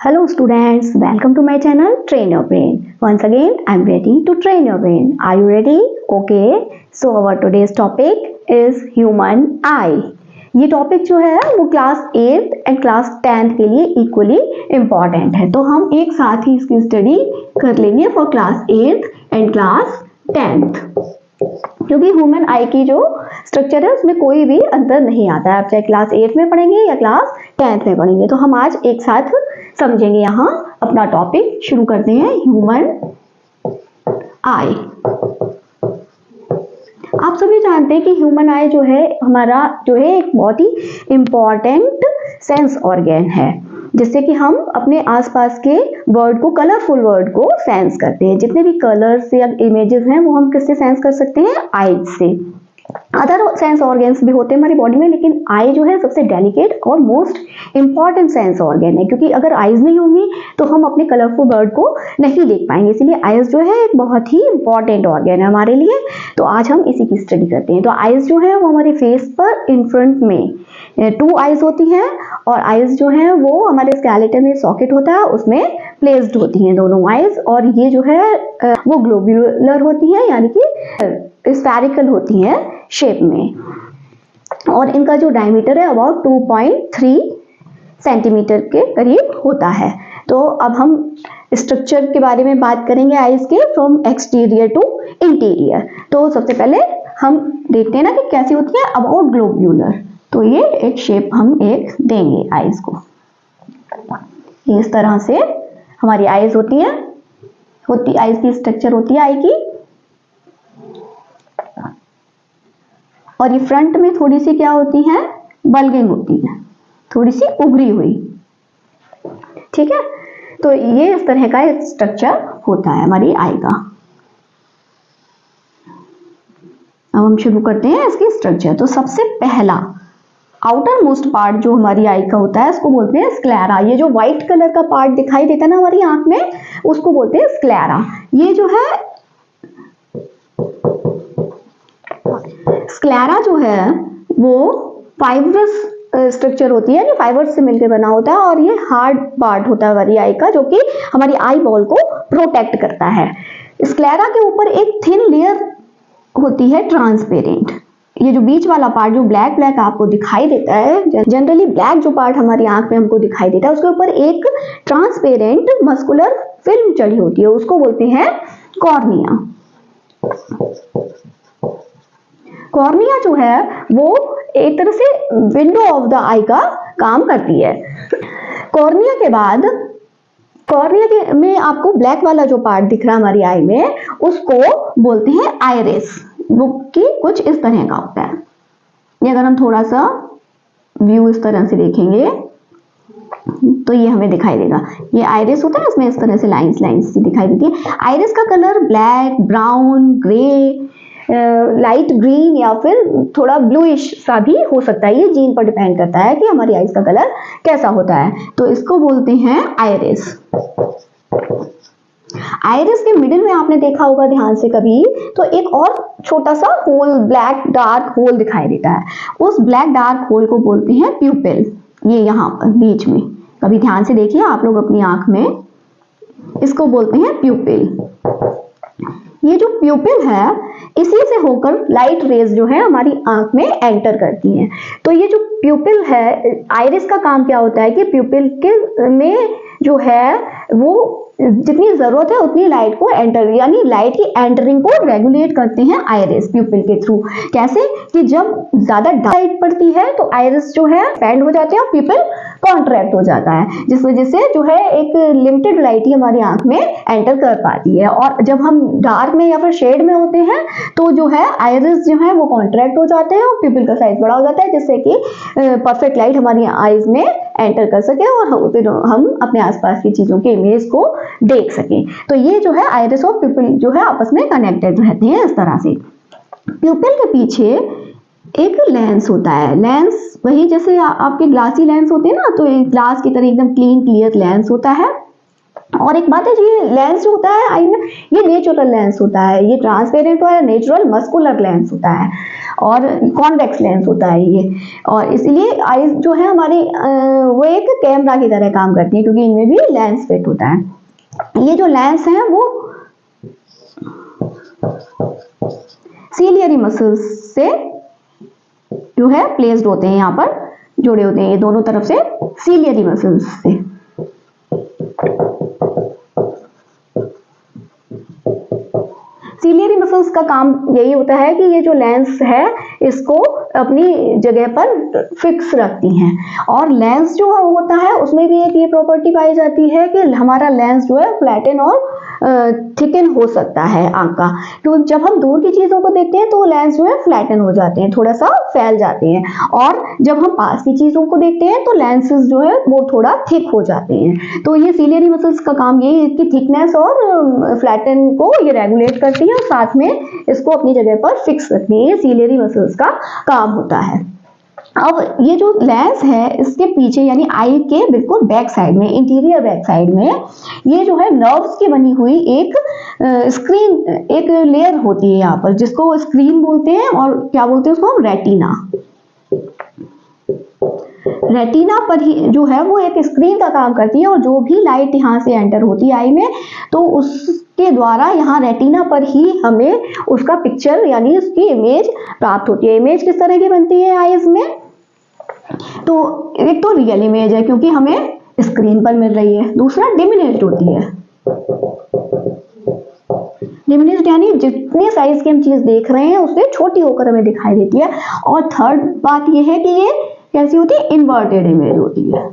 Hello students, welcome to my channel Train Your Brain. Once again, I am ready to train your brain. Are you ready? Okay. So our today's topic is human eye. ये topic जो है वो class 8th and class 10th के लिए equally important है, तो हम एक साथ ही इसकी स्टडी कर लेंगे for class 8th and class 10th, क्योंकि ह्यूमन आई की जो स्ट्रक्चर है उसमें कोई भी अंतर नहीं आता है। आप चाहे क्लास 8 में पढ़ेंगे या क्लास 10th में पढ़ेंगे, तो हम आज एक साथ समझेंगे। यहाँ अपना टॉपिक शुरू करते हैं, ह्यूमन आई। आप सभी जानते हैं कि ह्यूमन आई जो है हमारा जो है एक बहुत ही इंपॉर्टेंट सेंस ऑर्गन है, जिससे कि हम अपने आसपास के वर्ड को, कलरफुल वर्ड को सेंस करते हैं। जितने भी कलर्स या इमेजेस हैं वो हम किससे सेंस कर सकते हैं? आईज से। अदर सेंस ऑर्गन्स भी होते हैं हमारी बॉडी में, लेकिन आई जो है सबसे डेलिकेट और मोस्ट इंपॉर्टेंट सेंस ऑर्गन है, क्योंकि अगर आईज नहीं होंगी तो हम अपने कलरफुल वर्ड को नहीं देख पाएंगे। इसीलिए आईज जो है एक बहुत ही इंपॉर्टेंट ऑर्गन है हमारे लिए। तो आज हम इसी की स्टडी करते हैं। तो आईज जो है वो हमारे फेस पर इन फ्रंट में 2 आईज होती हैं, और आईज जो है वो हमारे स्केलेटन में सॉकेट होता है उसमें प्लेस्ड होती हैं दोनों आईज, और ये जो है वो ग्लोब्यूलर होती हैं, यानी कि स्फेरिकल होती हैं शेप में, और इनका जो डायमीटर है अबाउट 2.3 सेंटीमीटर के करीब होता है। तो अब हम स्ट्रक्चर के बारे में बात करेंगे आईज के, फ्रॉम एक्सटीरियर टू इंटीरियर। तो सबसे पहले हम देखते हैं ना कि कैसी होती है, अबाउट ग्लोब्यूलर। तो ये एक शेप हम एक देंगे आईज को, इस तरह से हमारी आईज होती है, आईज की स्ट्रक्चर होती है आई की। और ये फ्रंट में थोड़ी सी क्या होती है, बल्गिंग होती है, थोड़ी सी उभरी हुई। ठीक है, तो ये इस तरह का स्ट्रक्चर होता है हमारी आई का। अब हम शुरू करते हैं इसकी स्ट्रक्चर। तो सबसे पहला आउटर मोस्ट पार्ट जो हमारी आई का होता है उसको बोलते हैं स्क्लेरा। ये जो व्हाइट कलर का पार्ट दिखाई देता है ना हमारी आंख में, उसको बोलते हैं स्क्लेरा। ये जो है स्क्लेरा जो है वो फाइब्रस स्ट्रक्चर होती है, फाइबर्स से मिलकर बना होता है, और ये हार्ड पार्ट होता है हमारी आई का, जो कि हमारी आई बॉल को प्रोटेक्ट करता है। स्क्लेरा के ऊपर एक थिन लेयर होती है ट्रांसपेरेंट। ये जो बीच वाला पार्ट जो ब्लैक ब्लैक आपको दिखाई देता है, जनरली ब्लैक जो पार्ट हमारी आंख में हमको दिखाई देता है, उसके ऊपर एक ट्रांसपेरेंट मस्कुलर फिल्म चढ़ी होती है, उसको बोलते हैं कॉर्निया। कॉर्निया जो है वो एक तरह से विंडो ऑफ द आई का काम करती है। कॉर्निया के बाद, कॉर्निया में आपको ब्लैक वाला जो पार्ट दिख रहा है हमारी आई में, उसको बोलते हैं आइरिस, वो कि कुछ इस तरह का होता है। ये अगर हम थोड़ा सा व्यू इस तरह से देखेंगे तो ये हमें दिखाई देगा, ये आइरिस होता है, इसमें इस तरह से लाइंस लाइंस सी दिखाई देती है। आइरिस का colour black, brown, grey, light green या फिर थोड़ा ब्लूइश सा भी हो सकता है। ये जीन पर डिपेंड करता है कि हमारी आईज का कलर कैसा होता है। तो इसको बोलते हैं आइरिस। आइरिस के मिडिल में आपने देखा होगा ध्यान से कभी, तो एक और छोटा सा होल, ब्लैक डार्क होल दिखाई देता है। उस ब्लैक डार्क होल को बोलते हैं प्यूपिल। ये यहाँ पर बीच में कभी ध्यान से देखिए आप लोग अपनी आंख में, इसको बोलते हैं प्यूपिल। ये जो प्यूपिल है, इसी से होकर लाइट रेज जो है हमारी आंख में एंटर करती हैं। तो ये जो प्यूपिल है, आइरिस का काम क्या होता है कि प्यूपिल के में जो है वो जितनी जरूरत है उतनी लाइट को एंटर, यानी लाइट की एंटरिंग को रेगुलेट करते हैं आइरिस प्यूपिल के थ्रू। कैसे कि जब ज्यादा लाइट पड़ती है तो आइरिस जो है एक्सपैंड हो जाते हैं और प्यूपिल कॉन्ट्रैक्ट हो जाता है, जिस वजह से जो है एक लिमिटेड लाइट ही हमारी आंख में एंटर कर पाती है। और जब हम डार्क में या फिर शेड में होते हैं तो जो है आइरिस जो है वो कॉन्ट्रैक्ट हो जाते हैं और प्यूपिल का साइज बड़ा हो जाता है, जिससे कि परफेक्ट लाइट हमारी आईज में एंटर कर सके और फिर हम अपने आसपास की चीजों के इमेज को देख सकें। तो ये जो है आइरिस और प्यूपिल जो है आपस में कनेक्टेड रहते हैं इस तरह से। प्यूपिल के पीछे एक लेंस होता है। लेंस वही जैसे आपके ग्लासी लेंस होते हैं ना, तो ग्लास की तरह एकदम क्लीन क्लियर लेंस होता है। और एक बात है, ये लेंस जो होता है आई में, ये नेचुरल लेंस होता है, ये ट्रांसपेरेंट और नेचुरल मस्कुलर लेंस होता है और कॉन्वेक्स लेंस होता है ये। और इसलिए आईज जो है हमारी वो एक कैमरा की तरह काम करती है, क्योंकि इनमें भी लेंस फिट होता है। ये जो लेंस है वो सीलियरी मसल्स से जो है प्लेस्ड होते हैं, यहाँ पर जुड़े होते हैं ये दोनों तरफ से सीलियरी मसल्स से। सीलियरी मसल्स का काम यही होता है कि ये जो लेंस है इसको अपनी जगह पर फिक्स रखती हैं। और लेंस जो होता है उसमें भी एक ये प्रॉपर्टी पाई जाती है कि हमारा लेंस जो है फ्लैटन और थिकन हो सकता है आंख का। तो जब हम दूर की चीजों को देखते हैं तो लेंस जो है फ्लैटन हो जाते हैं, थोड़ा सा फैल जाते हैं, और जब हम पास की चीजों को देखते हैं तो लेंसेज जो है वो थोड़ा थिक हो जाते हैं। तो ये सीलियरी मसल्स का काम यही है कि थिकनेस और फ्लैटन को ये रेगुलेट करती है और साथ में इसको अपनी जगह पर फिक्स रखती है। ये सीलियरी मसल्स का काम होता है। अब ये जो लेंस है इसके पीछे यानी आई के बिल्कुल बैक साइड में, इंटीरियर बैक साइड में, ये जो है नर्व्स की बनी हुई एक स्क्रीन, एक लेयर होती है यहाँ पर, जिसको स्क्रीन बोलते हैं और क्या बोलते हैं उसको, रेटिना। रेटिना पर ही जो है वो एक स्क्रीन का काम करती है, और जो भी लाइट यहाँ से एंटर होती है आई में तो उसके द्वारा यहाँ रेटिना पर ही हमें उसका पिक्चर यानी उसकी इमेज प्राप्त होती है। इमेज किस तरह की बनती है आईज में, तो एक तो रियल इमेज है क्योंकि हमें स्क्रीन पर मिल रही है, दूसरा डिमिनिश्ड होती है। डिमिनिश्ड यानी जितने साइज की हम चीज देख रहे हैं उससे छोटी होकर हमें दिखाई देती है। और थर्ड बात यह है कि ये कैसी होती है, इन्वर्टेड इमेज होती है।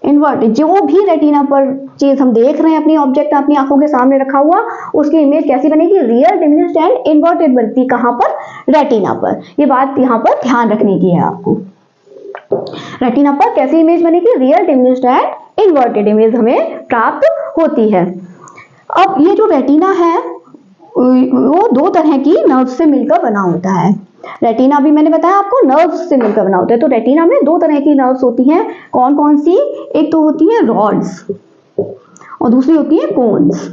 इन्वर्टेड, जो भी रेटिना पर चीज हम देख रहे हैं, अपनी ऑब्जेक्ट अपनी आंखों के सामने रखा हुआ, उसकी इमेज कैसी बनेगी, रियल, डिमिनिश्ड एंड इन्वर्टेड बनती। कहां पर, रेटिना पर। ये बात यहां पर ध्यान रखने की है आपको। रेटिना पर कैसी इमेज बनेगी, real, diminished and inverted image हमें प्राप्त होती है। अब ये जो रेटिना है वो दो तरह की नर्व्स से मिलकर बना होता है। रेटिना भी मैंने बताया आपको नर्व्स से मिलकर बना होता है। तो रेटिना में दो तरह की नर्व्स होती हैं। कौन कौन सी, एक तो होती है रॉड्स और दूसरी होती है कोन्स।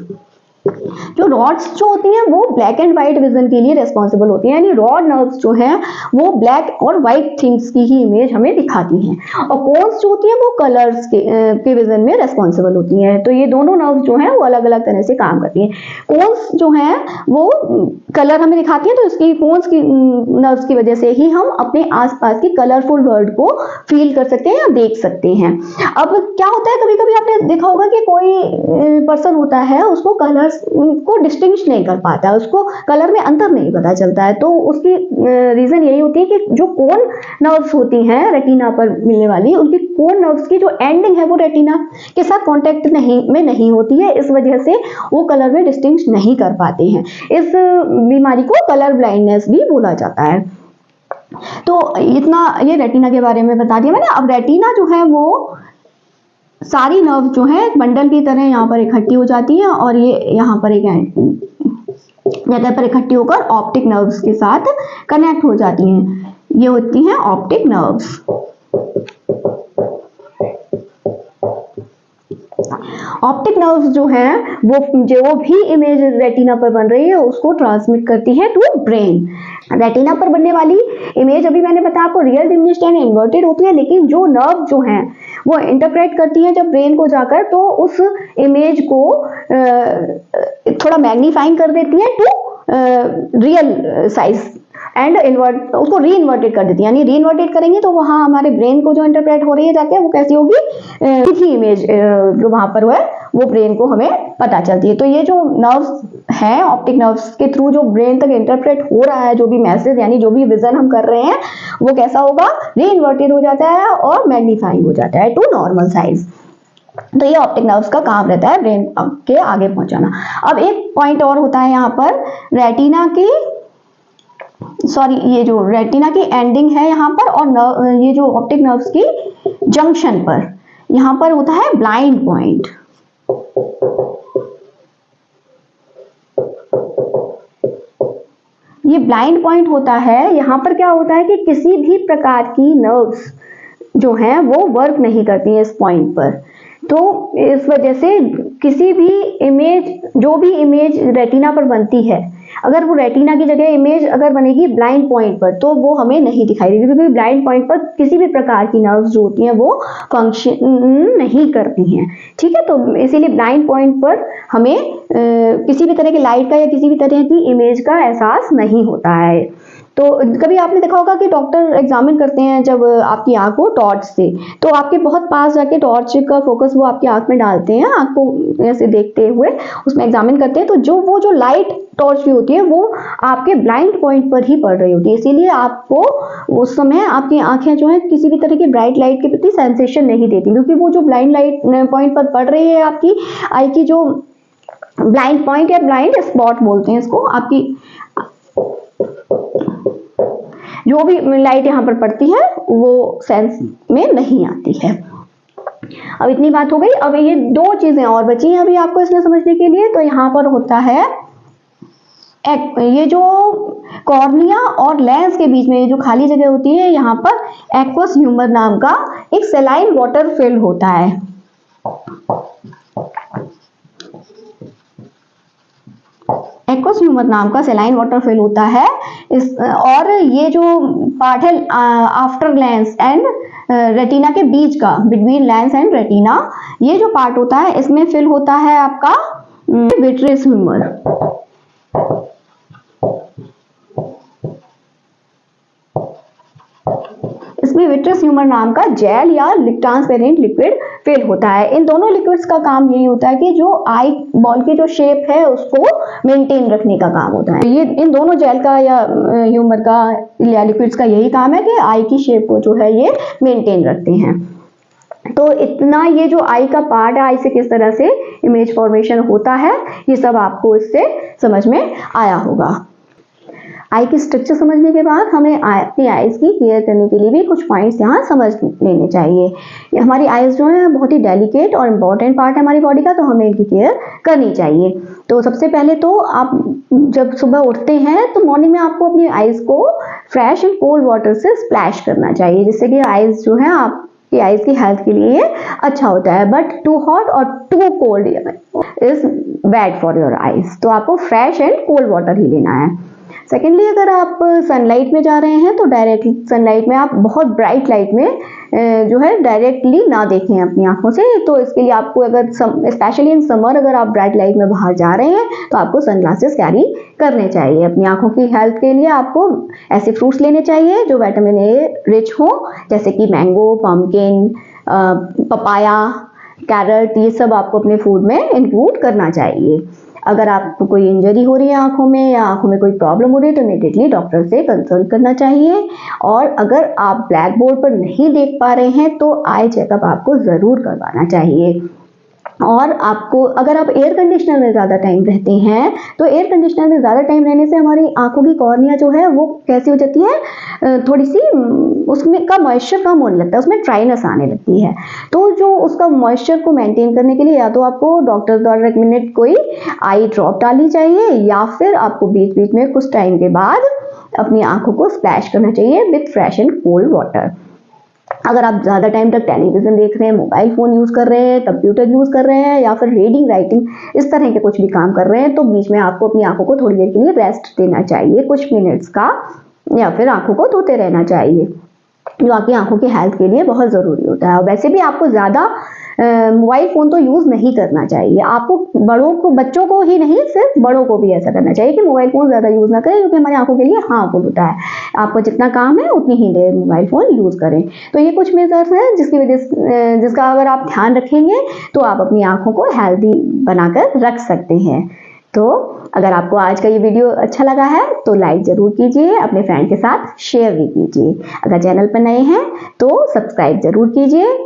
जो रॉड्स जो होती हैं वो ब्लैक एंड व्हाइट विजन के लिए रिस्पॉन्सिबल होती हैं, यानी रॉड नर्व्स जो हैं वो ब्लैक और व्हाइट थिंग्स की ही इमेज हमें दिखाती हैं, और कोन्स जो होती हैं वो कलर्स के विजन में रिस्पॉन्सिबल होती हैं। तो ये दोनों नर्व्स जो हैं वो अलग अलग तरह से काम करती हैं। कोन्स जो हैं वो कलर हमें दिखाती हैं, तो इसकी कोन्स की नर्व्स की वजह से ही हम अपने आसपास की कलरफुल वर्ल्ड को फील कर सकते हैं या देख सकते हैं। अब क्या होता है, कभी कभी आपने देखा होगा कि कोई पर्सन होता है उसको कलर को डिस्टिंग्विश नहीं कर पाता है, उसको कलर में अंतर नहीं पता चलता है। तो उसकी रीजन यही होती है कि जो कोन नर्व्स होती हैं रेटिना पर मिलने वाली, उनकी कोन नर्व्स की जो एंडिंग है वो रेटिना के साथ कांटेक्ट नहीं होती है, इस वजह से वो कलर में डिस्टिंग्विश नहीं कर पाते हैं। इस बीमारी को कलर ब्लाइंडनेस भी बोला जाता है। तो इतना ये रेटिना के बारे में बता दिया मैंने। अब रेटिना जो है वो सारी नर्व जो है बंडल की तरह यहाँ पर इकट्ठी हो जाती है, और ये यहाँ पर एक जगह पर इकट्ठी होकर ऑप्टिक नर्व्स के साथ कनेक्ट हो जाती हैं। ये होती हैं ऑप्टिक नर्व्स। ऑप्टिक नर्व्स जो हैं वो जो भी इमेज रेटिना पर बन रही है उसको ट्रांसमिट करती है टू ब्रेन। रेटिना पर बनने वाली इमेज अभी मैंने बताया आपको रियल, डिमिनिश्ड एंड इन्वर्टेड होती है, लेकिन जो नर्व जो हैं वो इंटरप्रेट करती है जब ब्रेन को जाकर, तो उस इमेज को थोड़ा मैग्नीफाइंग कर देती है to real size and invert, उसको री इन्वर्टेड कर देती है। यानी री इन्वर्टेड करेंगे तो वहां हमारे ब्रेन को जो इंटरप्रेट हो रही है जाके वो कैसी होगी, सीधी इमेज जो वहां पर है वो ब्रेन को हमें पता चलती है। तो ये जो नर्व्स हैं ऑप्टिक नर्व्स के थ्रू जो ब्रेन तक इंटरप्रेट हो रहा है जो भी मैसेज यानी जो भी विजन हम कर रहे हैं वो कैसा होगा, री इन्वर्टेड हो जाता है और मैग्नीफाइंग हो जाता है टू नॉर्मल साइज। तो ये ऑप्टिक नर्व्स का काम रहता है ब्रेन के आगे पहुंचाना। अब एक पॉइंट और होता है यहाँ पर, रेटिना की ये जो रेटिना की एंडिंग है यहाँ पर, और ये जो ऑप्टिक नर्व्स की जंक्शन पर यहाँ पर होता है ब्लाइंड पॉइंट। ये ब्लाइंड पॉइंट होता है, यहाँ पर क्या होता है कि किसी भी प्रकार की नर्व्स जो हैं वो वर्क नहीं करती हैं इस पॉइंट पर। तो इस वजह से किसी भी इमेज, जो भी इमेज रेटिना पर बनती है, अगर वो रेटिना की जगह इमेज अगर बनेगी ब्लाइंड पॉइंट पर, तो वो हमें नहीं दिखाई देगी, क्योंकि ब्लाइंड पॉइंट पर किसी भी प्रकार की नर्व्स जो होती हैं वो फंक्शन नहीं करती हैं। ठीक है, तो इसीलिए ब्लाइंड पॉइंट पर हमें किसी भी तरह की लाइट का या किसी भी तरह की इमेज का एहसास नहीं होता है। तो कभी आपने देखा होगा कि डॉक्टर एग्जामिन करते हैं जब आपकी आंख को टॉर्च से, तो आपके बहुत पास जाके टॉर्च का फोकस वो आपकी आंख में डालते हैं, आंख को ऐसे देखते हुए उसमें एग्जामिन करते हैं, तो जो लाइट टॉर्च की होती है वो आपके ब्लाइंड पॉइंट पर ही पड़ रही होती है, इसीलिए आपको उस समय आपकी आंखें जो है किसी भी तरह की ब्राइट लाइट के प्रति सेंसेशन नहीं देती, क्योंकि वो जो ब्लाइंड लाइट पॉइंट पर पड़ रही है आपकी आई की, जो ब्लाइंड पॉइंट या ब्लाइंड स्पॉट बोलते हैं इसको, आपकी जो भी लाइट यहाँ पर पड़ती है वो सेंस में नहीं आती है। अब इतनी बात हो गई। अब ये दो चीजें और बची हैं अभी आपको इसमें समझने के लिए। तो यहाँ पर होता है ये जो कॉर्निया और लेंस के बीच में ये जो खाली जगह होती है, यहाँ पर एक्वस ह्यूमर नाम का एक सेलाइन वाटर फिल होता है। एक्वस ह्यूमर नाम का सेलाइन वाटर फिल होता है और ये जो पार्ट है आफ्टर लेंस एंड रेटिना के बीच का, बिटवीन लेंस एंड रेटिना, ये जो पार्ट होता है इसमें फिल होता है आपका विट्रियस ह्यूमर। इसमें विट्रियस ह्यूमर नाम का जेल या ट्रांसपेरेंट लिक्विड फिल होता है। इन दोनों लिक्विड्स का काम यही होता है कि जो आई बॉल की जो शेप है उसको मेंटेन रखने का काम होता है। ये इन दोनों जेल का या ह्यूमर का या लिक्विड्स का यही काम है कि आई की शेप को जो है ये मेंटेन रखते हैं। तो इतना ये जो आई का पार्ट है, आई से किस तरह से इमेज फॉर्मेशन होता है, ये सब आपको इससे समझ में आया होगा। आई की स्ट्रक्चर समझने के बाद हमें अपनी आईज की केयर करने के लिए भी कुछ पॉइंट्स यहाँ समझ लेने चाहिए। हमारी आईज जो है बहुत ही डेलिकेट और इम्पॉर्टेंट पार्ट है हमारी बॉडी का, तो हमें इनकी केयर करनी चाहिए। तो सबसे पहले तो आप जब सुबह उठते हैं तो मॉर्निंग में आपको अपनी आईज को फ्रेश एंड कोल्ड वाटर से स्प्लैश करना चाहिए, जिससे कि आईज जो है आपकी आईज की हेल्थ के लिए अच्छा होता है। बट टू हॉट और too cold is bad for your eyes, तो आपको फ्रेश एंड कोल्ड वाटर ही लेना है। सेकेंडली, अगर आप सनलाइट में जा रहे हैं तो डायरेक्टली सनलाइट में आप बहुत ब्राइट लाइट में जो है डायरेक्टली ना देखें अपनी आंखों से। तो इसके लिए आपको अगर स्पेशली इन समर अगर आप ब्राइट लाइट में बाहर जा रहे हैं तो आपको सनग्लासेस कैरी करने चाहिए। अपनी आंखों की हेल्थ के लिए आपको ऐसे फ्रूट्स लेने चाहिए जो विटामिन ए रिच हो, जैसे कि मैंगो, पम्पकिन, पपाया, कैरेट, ये सब आपको अपने फूड में इंक्लूड करना चाहिए। अगर आपको कोई इंजरी हो रही है आंखों में या आंखों में कोई प्रॉब्लम हो रही है तो इमीडिएटली डॉक्टर से कंसल्ट करना चाहिए। और अगर आप ब्लैक बोर्ड पर नहीं देख पा रहे हैं तो आई चेकअप आपको ज़रूर करवाना चाहिए। और आपको अगर आप एयर कंडीशनर में ज़्यादा टाइम रहते हैं तो एयर कंडीशनर में ज़्यादा टाइम रहने से हमारी आंखों की कॉर्निया जो है वो कैसी हो जाती है, थोड़ी सी उसमें का मॉइस्चर कम होने लगता है, उसमें ड्राइनेस आने लगती है। तो जो उसका मॉइस्चर को मेंटेन करने के लिए या तो आपको डॉक्टर द्वारा रिकमेंडेड कोई आई ड्रॉप डालनी चाहिए या फिर आपको बीच बीच में कुछ टाइम के बाद अपनी आंखों को स्प्लैश करना चाहिए with fresh and cold water. अगर आप ज़्यादा टाइम तक टेलीविज़न देख रहे हैं, मोबाइल फ़ोन यूज़ कर रहे हैं, कंप्यूटर यूज़ कर रहे हैं या फिर रीडिंग राइटिंग इस तरह के कुछ भी काम कर रहे हैं तो बीच में आपको अपनी आंखों को थोड़ी देर के लिए रेस्ट देना चाहिए, कुछ मिनट्स का, या फिर आंखों को धोते रहना चाहिए, जो आपकी आंखों की हेल्थ के लिए बहुत ज़रूरी होता है। और वैसे भी आपको ज़्यादा मोबाइल फ़ोन तो यूज़ नहीं करना चाहिए। आपको बच्चों को ही नहीं, सिर्फ बड़ों को भी ऐसा करना चाहिए कि मोबाइल फ़ोन ज़्यादा यूज़ ना करें, क्योंकि हमारी आंखों के लिए हार्मफुल होता है। आपको जितना काम है उतनी ही देर मोबाइल फ़ोन यूज़ करें। तो ये कुछ मेजर्स हैं जिसका अगर आप ध्यान रखेंगे तो आप अपनी आंखों को हेल्दी बनाकर रख सकते हैं। तो अगर आपको आज का ये वीडियो अच्छा लगा है तो लाइक ज़रूर कीजिए, अपने फ्रेंड के साथ शेयर भी कीजिए। अगर चैनल पर नए हैं तो सब्सक्राइब ज़रूर कीजिए।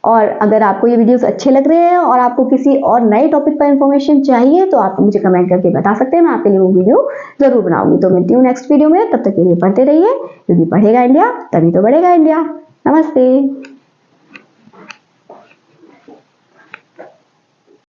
और अगर आपको ये वीडियोस अच्छे लग रहे हैं और आपको किसी और नए टॉपिक पर इंफॉर्मेशन चाहिए तो आप मुझे कमेंट करके बता सकते हैं, मैं आपके लिए वो वीडियो ज़रूर बनाऊंगी। तो मिलती हूँ नेक्स्ट वीडियो में, तब तक के लिए पढ़ते रहिए, क्योंकि पढ़ेगा इंडिया तभी तो बढ़ेगा इंडिया। नमस्ते।